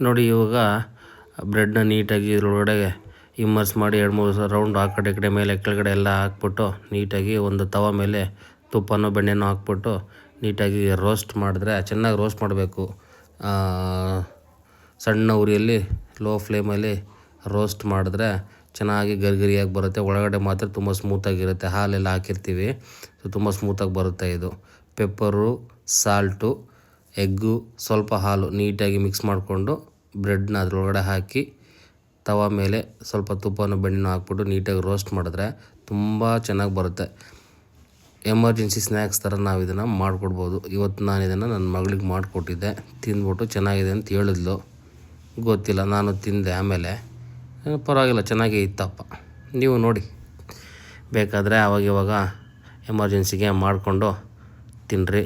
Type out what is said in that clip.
ನೋಡಿ ಇವಾಗ ಬ್ರೆಡ್ನ ನೀಟಾಗಿ ಇದ್ರೊಳಗಡೆ ಇಮ್ಮರ್ಸ್ ಮಾಡಿ 2-3 ರೌಂಡ್ ಆ ಕಡೆ ಈ ಕಡೆ ಮೇಲೆ ಕೆಳಗಡೆ ಎಲ್ಲ ಹಾಕ್ಬಿಟ್ಟು ನೀಟಾಗಿ ಒಂದು ತವ ಮೇಲೆ ತುಪ್ಪನೋ ಬೆಣ್ಣೆನೋ ಹಾಕ್ಬಿಟ್ಟು ನೀಟಾಗಿ ರೋಸ್ಟ್ ಮಾಡಿದ್ರೆ, ಚೆನ್ನಾಗಿ ರೋಸ್ಟ್ ಮಾಡಬೇಕು. ಸಣ್ಣ ಉರಿಯಲ್ಲಿ ಲೋ ಫ್ಲೇಮಲ್ಲಿ ರೋಸ್ಟ್ ಮಾಡಿದ್ರೆ ಚೆನ್ನಾಗಿ ಗರಿಗರಿಯಾಗಿ ಬರುತ್ತೆ. ಒಳಗಡೆ ಮಾತ್ರ ತುಂಬ ಸ್ಮೂತಾಗಿರುತ್ತೆ. ಹಾಲೆಲ್ಲ ಹಾಕಿರ್ತೀವಿ, ಸೊ ತುಂಬ ಸ್ಮೂತಾಗಿ ಬರುತ್ತೆ ಇದು. ಪೆಪ್ಪರು, ಸಾಲ್ಟು, ಎಗ್ಗು, ಸ್ವಲ್ಪ ಹಾಲು ನೀಟಾಗಿ ಮಿಕ್ಸ್ ಮಾಡಿಕೊಂಡು ಬ್ರೆಡ್ನ ಅದರೊಳಗಡೆ ಹಾಕಿ ತವ ಮೇಲೆ ಸ್ವಲ್ಪ ತುಪ್ಪನೋ ಬೆಣ್ಣೆನೋ ಹಾಕ್ಬಿಟ್ಟು ನೀಟಾಗಿ ರೋಸ್ಟ್ ಮಾಡಿದ್ರೆ ತುಂಬ ಚೆನ್ನಾಗಿ ಬರುತ್ತೆ. ಎಮರ್ಜೆನ್ಸಿ ಸ್ನ್ಯಾಕ್ಸ್ ಥರ ನಾವು ಇದನ್ನು ಮಾಡಿಕೊಡ್ಬೋದು. ಇವತ್ತು ನಾನು ಇದನ್ನು ನನ್ನ ಮಗಳಿಗೆ ಮಾಡಿಕೊಟ್ಟಿದ್ದೆ. ತಿಂದ್ಬಿಟ್ಟು ಚೆನ್ನಾಗಿದೆ ಅಂತ ಹೇಳಿದ್ಲು. ಗೊತ್ತಿಲ್ಲ, ನಾನು ತಿಂದೆ. ಆಮೇಲೆ ಪರವಾಗಿಲ್ಲ, ಚೆನ್ನಾಗೇ ಇತ್ತಪ್ಪ. ನೀವು ನೋಡಿ, ಬೇಕಾದರೆ ಆವಾಗ ಇವಾಗ ಎಮರ್ಜೆನ್ಸಿಗೆ ಮಾಡಿಕೊಂಡು ತಿನ್ನಿರಿ.